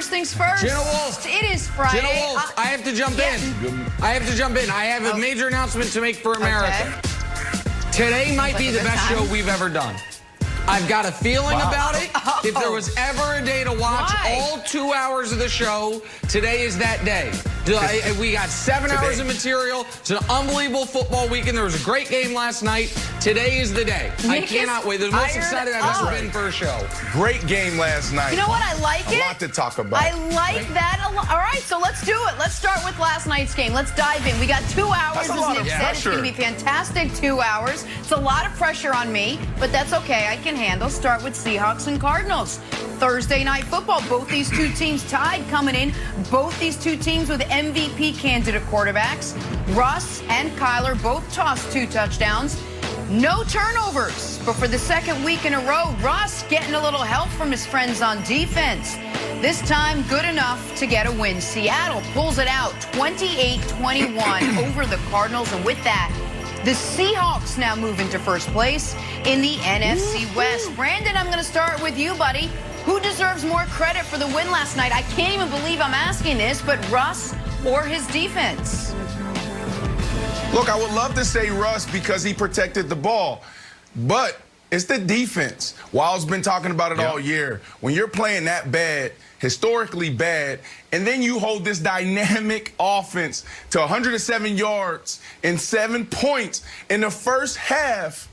first things first. Jenna Wolf. It is Friday. Jenna Wolf, I have to jump in. I have a major announcement to make for America. Okay. Today might be the best show we've ever done. I've got a feeling about it. If there was ever a day to watch all 2 hours of the show, today is that day. We got 7 hours of material. It's an unbelievable football weekend. There was a great game last night. Today is the day. I cannot wait. The most excited I've ever been for a show. Great game last night. You know what? I like it. A lot to talk about. I like that a lot. All right, so let's do it. Let's start with last night's game. Let's dive in. We got 2 hours, as Nick said. It's going to be fantastic 2 hours. It's a lot of pressure on me, but that's okay. I can handle. Start with Seahawks and Cardinals. Thursday night football. Both these two teams tied coming in. Both these two teams with MVP candidate quarterbacks. Russ and Kyler both tossed 2 touchdowns. No turnovers, but for the second week in a row, Russ getting a little help from his friends on defense. This time, good enough to get a win. Seattle pulls it out 28-21 over the Cardinals, and with that, the Seahawks now move into first place in the NFC West. Brandon, I'm going to start with you, buddy. Who deserves more credit for the win last night? I can't even believe I'm asking this, but Russ or his defense? Look, I would love to say Russ because he protected the ball, but it's the defense. Wild's been talking about it all year. When you're playing that bad, historically bad, and then you hold this dynamic offense to 107 yards and 7 points in the first half,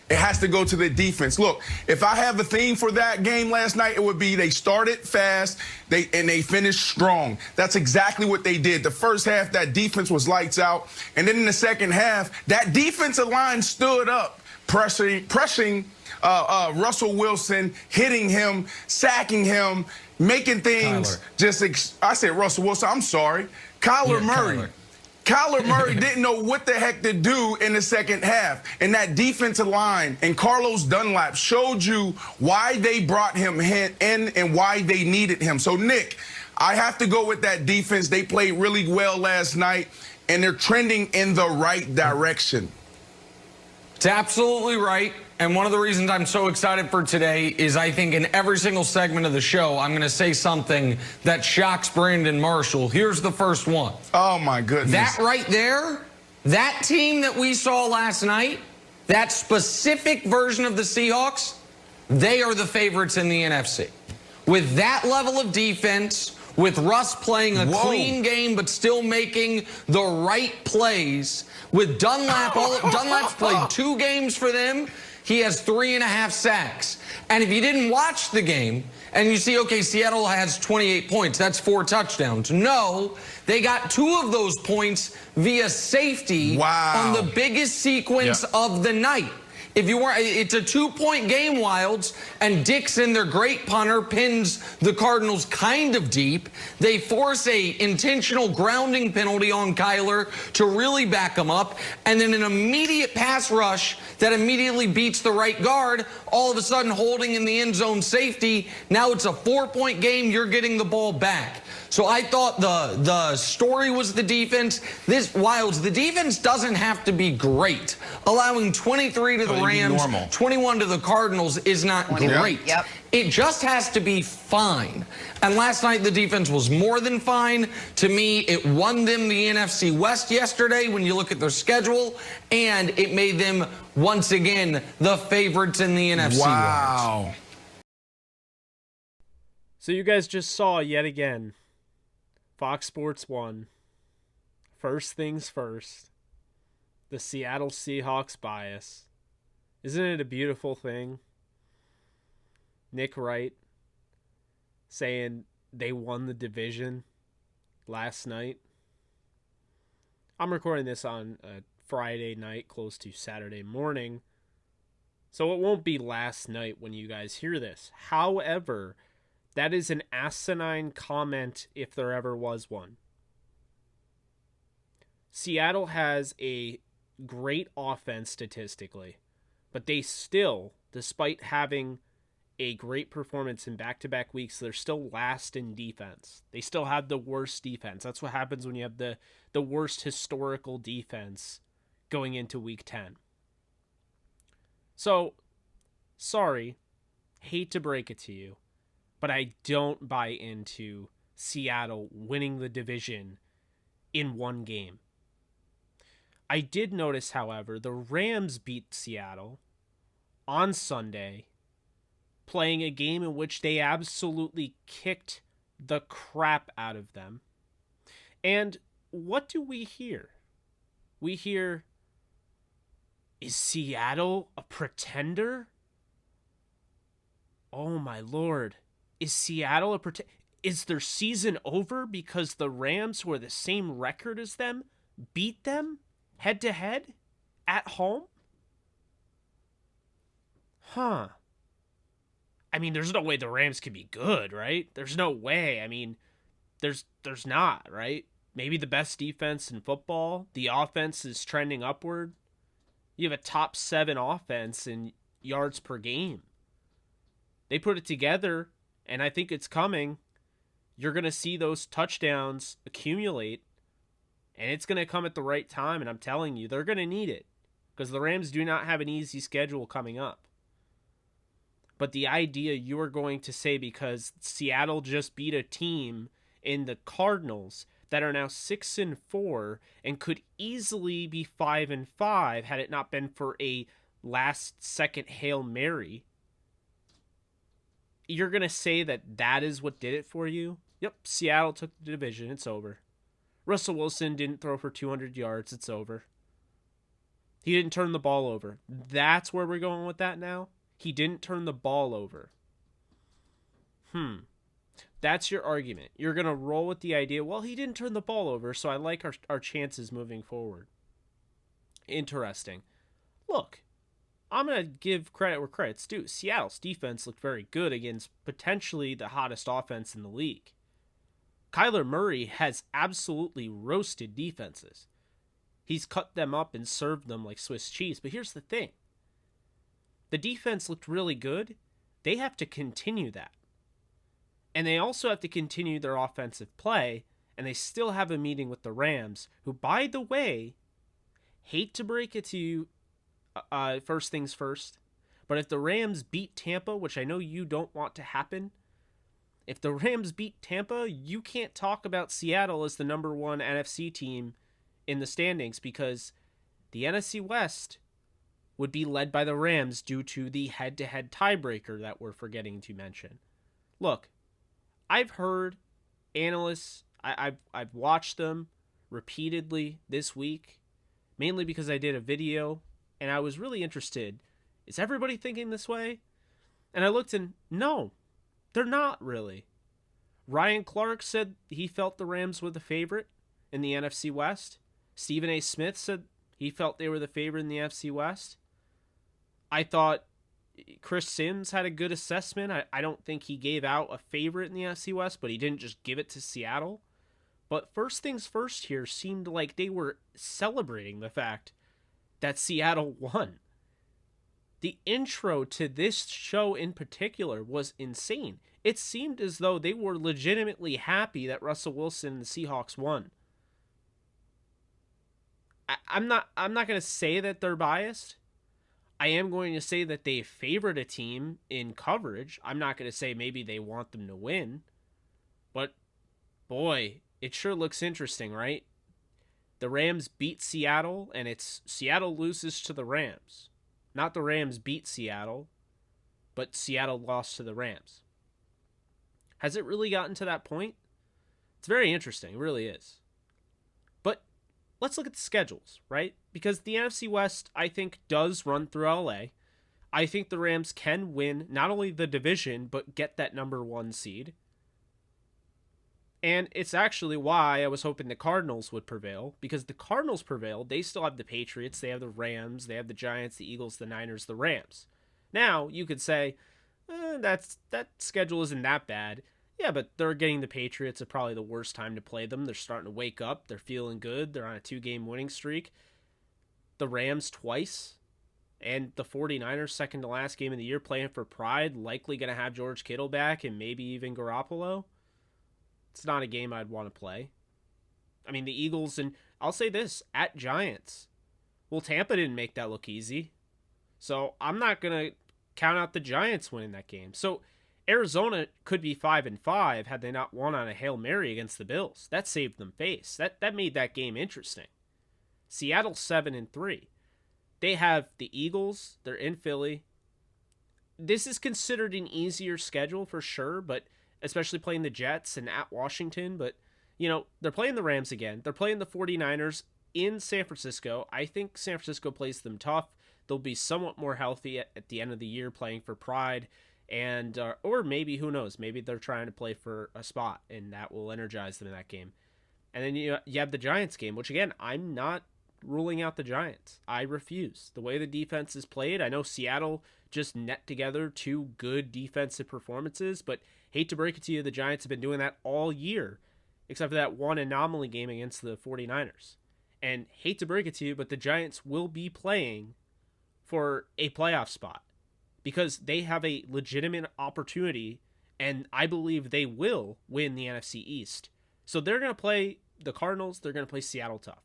it has to go to the defense. Look, if I have a theme for that game last night, it would be they started fast and they finished strong. That's exactly what they did. The first half, that defense was lights out. And then in the second half, that defensive line stood up, pressing Russell Wilson, hitting him, sacking him, making things I said Russell Wilson, I'm sorry. Kyler Murray. Kyler Murray didn't know what the heck to do in the second half. And that defensive line and Carlos Dunlap showed you why they brought him in and why they needed him. So, Nick, I have to go with that defense. They played really well last night, and they're trending in the right direction. It's absolutely right. And one of the reasons I'm so excited for today is I think in every single segment of the show, I'm going to say something that shocks Brandon Marshall. Here's the first one. Oh, my goodness. That right there, that team that we saw last night, that specific version of the Seahawks, they are the favorites in the NFC. With that level of defense, with Russ playing a clean game but still making the right plays, with Dunlap, Dunlap's played 2 games for them. He has 3.5 sacks. And if you didn't watch the game and you see, okay, Seattle has 28 points, that's 4 touchdowns. No, they got 2 of those points via safety on the biggest sequence of the night. If you were, it's a 2-point game, Wilds, and Dixon, their great punter, pins the Cardinals kind of deep. They force a intentional grounding penalty on Kyler to really back him up, and then an immediate pass rush that immediately beats the right guard, all of a sudden holding in the end zone safety. Now it's a 4-point game. You're getting the ball back. So I thought the story was the defense. Wilds, the defense doesn't have to be great. Allowing 23 to the Rams, 21 to the Cardinals is not great. It just has to be fine. And last night, the defense was more than fine. To me, it won them the NFC West yesterday when you look at their schedule, and it made them, once again, the favorites in the NFC West. So you guys just saw, yet again, Fox Sports 1, first things first, the Seattle Seahawks bias. Isn't it a beautiful thing? Nick Wright saying they won the division last night. I'm recording this on a Friday night, close to Saturday morning, so it won't be last night when you guys hear this. However, that is an asinine comment if there ever was one. Seattle has a great offense statistically, but they still, despite having a great performance in back-to-back weeks, they're still last in defense. They still have the worst defense. That's what happens when you have the worst historical defense going into week 10. So, sorry, hate to break it to you, but I don't buy into Seattle winning the division in one game. I did notice, however, the Rams beat Seattle on Sunday, playing a game in which they absolutely kicked the crap out of them. And what do we hear? We hear, is Seattle a pretender? Oh my Lord. Is Seattle a pretender? Is their season over because the Rams, who are the same record as them, beat them head to head at home? Huh. I mean, there's no way the Rams can be good, right? There's no way. I mean, there's not, right? Maybe the best defense in football. The offense is trending upward. You have a top 7 offense in yards per game. They put it together, and I think it's coming. You're going to see those touchdowns accumulate, and it's going to come at the right time, and I'm telling you, they're going to need it because the Rams do not have an easy schedule coming up. But the idea you are going to say because Seattle just beat a team in the Cardinals that are now 6-4 and could easily be 5-5 had it not been for a last-second Hail Mary, you're going to say that is what did it for you? Yep, Seattle took the division. It's over. Russell Wilson didn't throw for 200 yards. It's over. He didn't turn the ball over. That's where we're going with that now? He didn't turn the ball over. That's your argument. You're going to roll with the idea, well, he didn't turn the ball over, so I like our chances moving forward. Interesting. Look, I'm going to give credit where credit's due. Seattle's defense looked very good against potentially the hottest offense in the league. Kyler Murray has absolutely roasted defenses. He's cut them up and served them like Swiss cheese. But here's the thing. The defense looked really good. They have to continue that. And they also have to continue their offensive play. And they still have a meeting with the Rams, who, by the way, hate to break it to you, first things first, but if the Rams beat Tampa, which I know you don't want to happen, if the Rams beat Tampa, you can't talk about Seattle as the number 1 NFC team in the standings because the NFC West would be led by the Rams due to the head-to-head tiebreaker that we're forgetting to mention. Look, I've heard analysts, I've watched them repeatedly this week, mainly because I did a video and I was really interested. Is everybody thinking this way? And I looked and no, they're not really. Ryan Clark said he felt the Rams were the favorite in the NFC West. Stephen A. Smith said he felt they were the favorite in the NFC West. I thought Chris Sims had a good assessment. I don't think he gave out a favorite in the NFC West, but he didn't just give it to Seattle. But first things first here seemed like they were celebrating the fact that Seattle won. The intro to this show in particular was insane. It seemed as though they were legitimately happy that Russell Wilson and the Seahawks won. I'm not going to say that they're biased. I am going to say that they favored a team in coverage. I'm not going to say maybe they want them to win. But, boy, it sure looks interesting, right? The Rams beat Seattle, and it's Seattle loses to the Rams. Not the Rams beat Seattle, but Seattle lost to the Rams. Has it really gotten to that point? It's very interesting. It really is. But let's look at the schedules, right? Because the NFC West, I think, does run through LA. I think the Rams can win not only the division, but get that number 1 seed. And it's actually why I was hoping the Cardinals would prevail, because the Cardinals prevailed. They still have the Patriots, they have the Rams, they have the Giants, the Eagles, the Niners, the Rams. Now, you could say, that schedule isn't that bad. Yeah, but they're getting the Patriots at probably the worst time to play them. They're starting to wake up. They're feeling good. They're on a 2-game winning streak. The Rams twice. And the 49ers, second to last game of the year, playing for pride. Likely going to have George Kittle back and maybe even Garoppolo. It's not a game I'd want to play. I mean, the Eagles, and I'll say this, at Giants. Well, Tampa didn't make that look easy. So I'm not going to count out the Giants winning that game. So Arizona could be 5-5 had they not won on a Hail Mary against the Bills. That saved them face. That made that game interesting. Seattle 7-3. They have the Eagles. They're in Philly. This is considered an easier schedule for sure, but especially playing the Jets and at Washington. But, they're playing the Rams again. They're playing the 49ers in San Francisco. I think San Francisco plays them tough. They'll be somewhat more healthy at the end of the year playing for pride. And or maybe, who knows, maybe they're trying to play for a spot, and that will energize them in that game. And then you have the Giants game, which, again, I'm not ruling out the Giants. I refuse. The way the defense is played, I know Seattle just net together 2 good defensive performances, but hate to break it to you, the Giants have been doing that all year, except for that one anomaly game against the 49ers. And hate to break it to you, but the Giants will be playing for a playoff spot because they have a legitimate opportunity, and I believe they will win the NFC East. So they're going to play the Cardinals. They're going to play Seattle tough.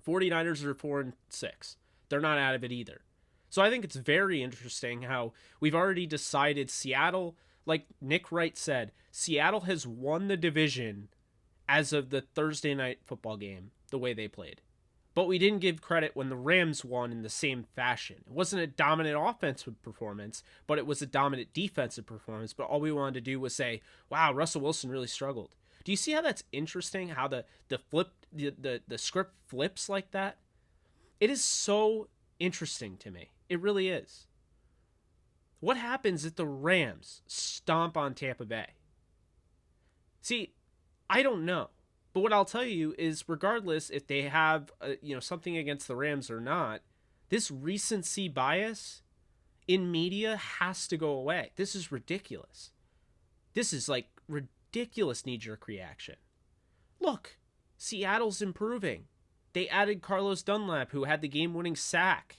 49ers are 4-6. They're not out of it either. So I think it's very interesting how we've already decided Seattle, like Nick Wright said, Seattle has won the division as of the Thursday night football game, the way they played. But we didn't give credit when the Rams won in the same fashion. It wasn't a dominant offensive performance, but it was a dominant defensive performance. But all we wanted to do was say, wow, Russell Wilson really struggled. Do you see how that's interesting? How the script flips like that? It is so interesting to me. It really is. What happens if the Rams stomp on Tampa Bay? See, I don't know. But what I'll tell you is, regardless if they have something against the Rams or not, this recency bias in media has to go away. This is ridiculous. This is like ridiculous knee-jerk reaction. Look, Seattle's improving. They added Carlos Dunlap, who had the game-winning sack.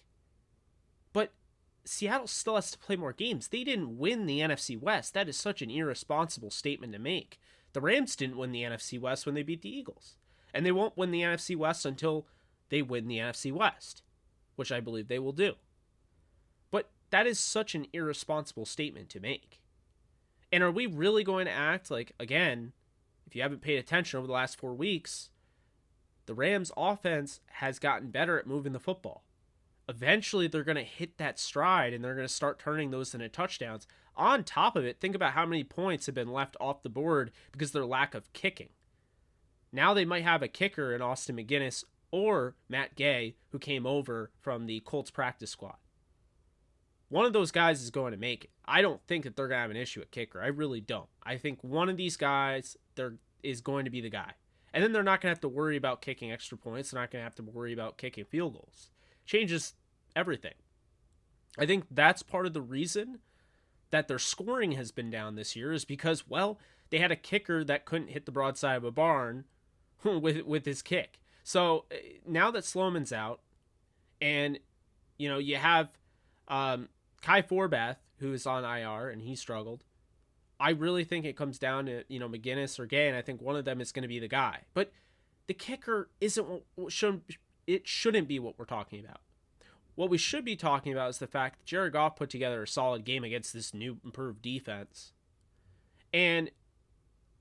But Seattle still has to play more games. They didn't win the NFC West. That is such an irresponsible statement to make. The Rams didn't win the NFC West when they beat the Eagles. And they won't win the NFC West until they win the NFC West, which I believe they will do. But that is such an irresponsible statement to make. And are we really going to act like, again, if you haven't paid attention over the last 4 weeks, the Rams offense has gotten better at moving the football. Eventually, they're going to hit that stride and they're going to start turning those into touchdowns. On top of it, think about how many points have been left off the board because of their lack of kicking. Now they might have a kicker in Austin McGinnis or Matt Gay, who came over from the Colts practice squad. One of those guys is going to make it. I don't think that they're going to have an issue at kicker. I really don't. I think one of these guys is going to be the guy. And then they're not going to have to worry about kicking extra points. They're not going to have to worry about kicking field goals. Changes everything. I think that's part of the reason that their scoring has been down this year is because, well, they had a kicker that couldn't hit the broadside of a barn with his kick. So now that Sloman's out and, you have Kai Forbath, who is on IR, and he struggled. I really think it comes down to, McGinnis or Gay, and I think one of them is going to be the guy. But the kicker shouldn't be what we're talking about. What we should be talking about is the fact that Jared Goff put together a solid game against this new improved defense. And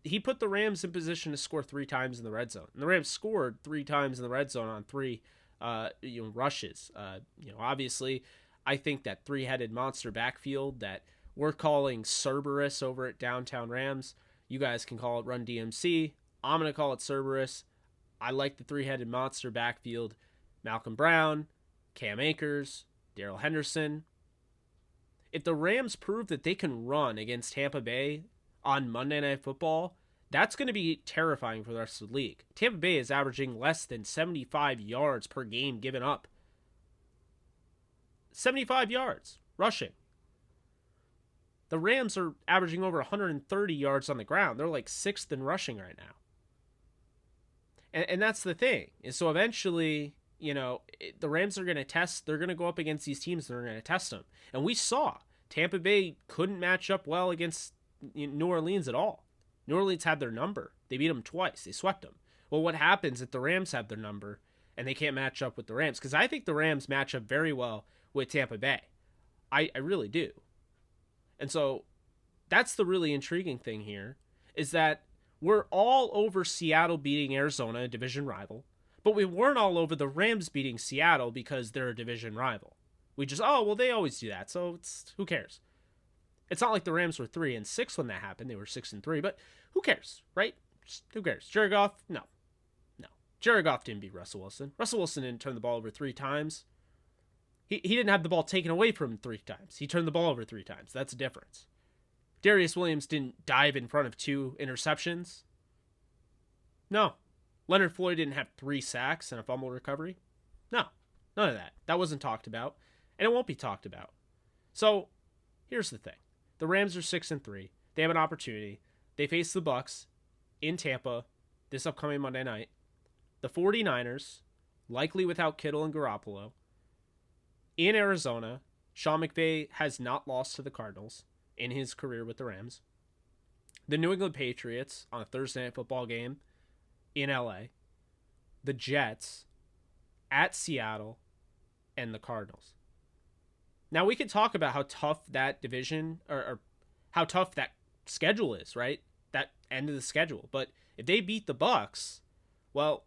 he put the Rams in position to score 3 times in the red zone. And the Rams scored 3 times in the red zone on 3 rushes. Obviously, I think that 3-headed monster backfield that we're calling Cerberus over at Downtown Rams. You guys can call it Run DMC. I'm going to call it Cerberus. I like the 3-headed monster backfield. Malcolm Brown, Cam Akers, Darrell Henderson. If the Rams prove that they can run against Tampa Bay on Monday Night Football, that's going to be terrifying for the rest of the league. Tampa Bay is averaging less than 75 yards per game given up. 75 yards rushing. The Rams are averaging over 130 yards on the ground. They're like 6th in rushing right now. And that's the thing. And so eventually, the Rams are going to test. They're going to go up against these teams. They're going to test them. And we saw Tampa Bay couldn't match up well against New Orleans at all. New Orleans had their number. They beat them twice. They swept them. Well, what happens if the Rams have their number and they can't match up with the Rams? Because I think the Rams match up very well with Tampa Bay. I really do. And so that's the really intriguing thing here, is that we're all over Seattle beating Arizona, a division rival, but we weren't all over the Rams beating Seattle because they're a division rival. We just, oh, well, they always do that, so who cares? It's not like the Rams were 3-6 when that happened. They were 6-3, but who cares, right? Just, who cares? Jared Goff? No. Jared Goff didn't beat Russell Wilson. Russell Wilson didn't turn the ball over 3 times. He didn't have the ball taken away from him 3 times. He turned the ball over 3 times. That's a difference. Darius Williams didn't dive in front of 2 interceptions. No. Leonard Floyd didn't have 3 sacks and a fumble recovery. No. None of that. That wasn't talked about. And it won't be talked about. So, here's the thing. The Rams are 6-3. They have an opportunity. They face the Bucs in Tampa this upcoming Monday night. The 49ers, likely without Kittle and Garoppolo. In Arizona, Sean McVay has not lost to the Cardinals in his career with the Rams. The New England Patriots on a Thursday Night Football game in LA. The Jets at Seattle, and the Cardinals. Now we could talk about how tough that division or how tough that schedule is, right? That end of the schedule. But if they beat the Bucs, well,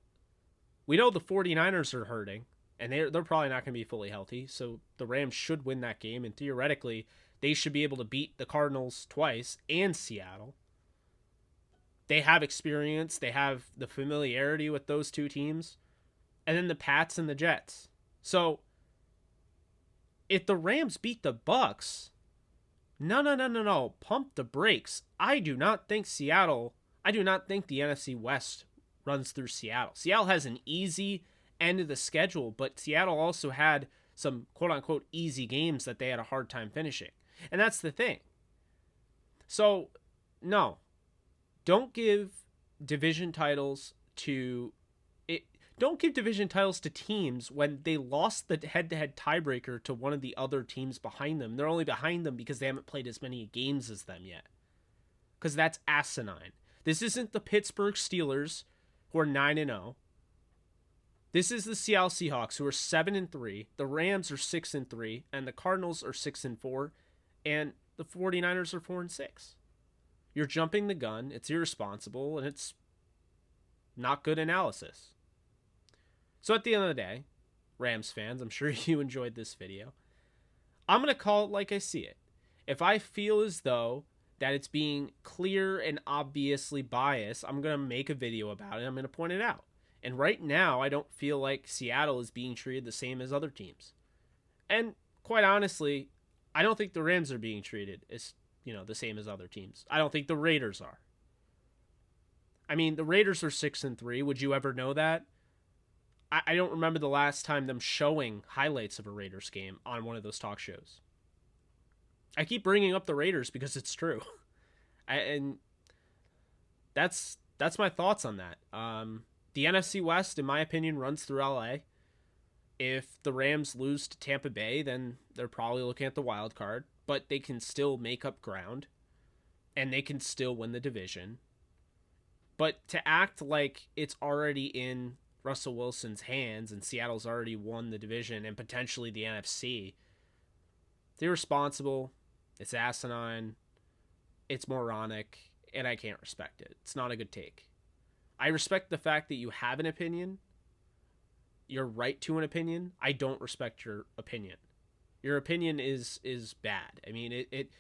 we know the 49ers are hurting, and they're probably not going to be fully healthy, so the Rams should win that game, and theoretically, they should be able to beat the Cardinals twice and Seattle. They have experience, they have the familiarity with those 2 teams, and then the Pats and the Jets. So, if the Rams beat the Bucs, no, pump the brakes. I do not think the NFC West runs through Seattle. Seattle has an easy end of the schedule, but Seattle also had some quote-unquote easy games that they had a hard time finishing. And that's the thing. So, no. Don't give division titles to teams when they lost the head-to-head tiebreaker to one of the other teams behind them. They're only behind them because they haven't played as many games as them yet. Because that's asinine. This isn't the Pittsburgh Steelers, who are 9-0. This is the Seattle Seahawks, who are 7-3. The Rams are 6-3, and the Cardinals are 6-4, and the 49ers are 4-6. You're jumping the gun. It's irresponsible, and it's not good analysis. So at the end of the day, Rams fans, I'm sure you enjoyed this video. I'm going to call it like I see it. If I feel as though that it's being clear and obviously biased, I'm going to make a video about it. I'm going to point it out. And right now, I don't feel like Seattle is being treated the same as other teams. And quite honestly, I don't think the Rams are being treated as, the same as other teams. I don't think the Raiders are. I mean, the Raiders are 6-3. Would you ever know that? I don't remember the last time them showing highlights of a Raiders game on one of those talk shows. I keep bringing up the Raiders because it's true. And that's my thoughts on that. The NFC West, in my opinion, runs through LA. If the Rams lose to Tampa Bay, then they're probably looking at the wild card, but they can still make up ground, and they can still win the division. But to act like it's already in Russell Wilson's hands and Seattle's already won the division and potentially the NFC, it's irresponsible, it's asinine, it's moronic, and I can't respect it. It's not a good take. I respect the fact that you have an opinion. You're right to an opinion. I don't respect your opinion. Your opinion is bad. I mean, it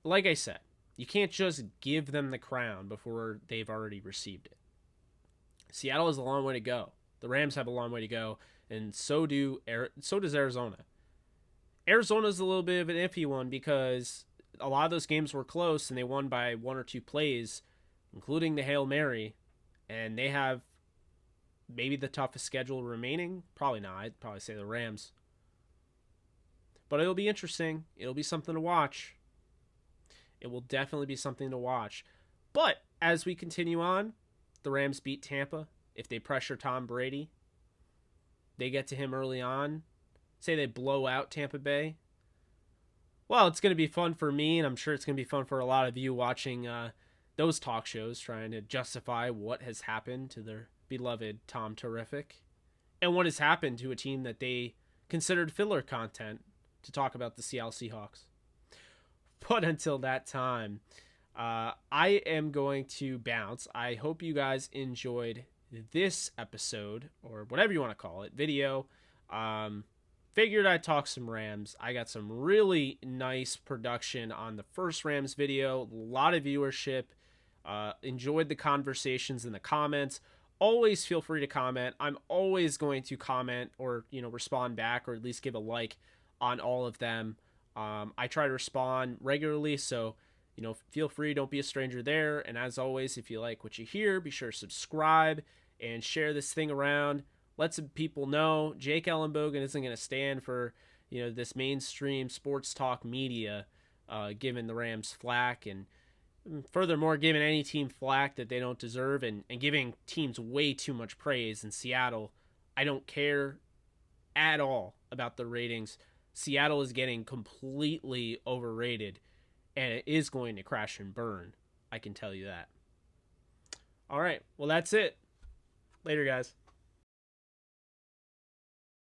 like I said, you can't just give them the crown before they've already received it. Seattle has a long way to go. The Rams have a long way to go, and so does Arizona. Arizona's a little bit of an iffy one because a lot of those games were close, and they won by 1 or 2 plays, including the Hail Mary, and they have maybe the toughest schedule remaining. Probably not. I'd probably say the Rams. But it'll be interesting. It'll be something to watch. It will definitely be something to watch. But as we continue on, the Rams beat Tampa. If they pressure Tom Brady, they get to him early on. Say they blow out Tampa Bay. Well, it's going to be fun for me, and I'm sure it's going to be fun for a lot of you watching those talk shows, trying to justify what has happened to their beloved Tom Terrific and what has happened to a team that they considered filler content to talk about the Seattle Seahawks. But until that time, I am going to bounce. I hope you guys enjoyed this episode, or whatever you want to call it, video. Figured I'd talk some Rams. I got some really nice production on the first Rams video. A lot of viewership. Enjoyed the conversations in the comments. Always feel free to comment. I'm always going to comment or, respond back, or at least give a like on all of them. I try to respond regularly, so, feel free. Don't be a stranger there. And as always, if you like what you hear, be sure to subscribe and share this thing around. Let some people know Jake Ellenbogen isn't going to stand for, this mainstream sports talk media giving the Rams flack, and furthermore, giving any team flack that they don't deserve, and giving teams way too much praise. In Seattle, I don't care at all about the ratings. Seattle is getting completely overrated, and it is going to crash and burn. I can tell you that. All right, well, that's it. Later, guys.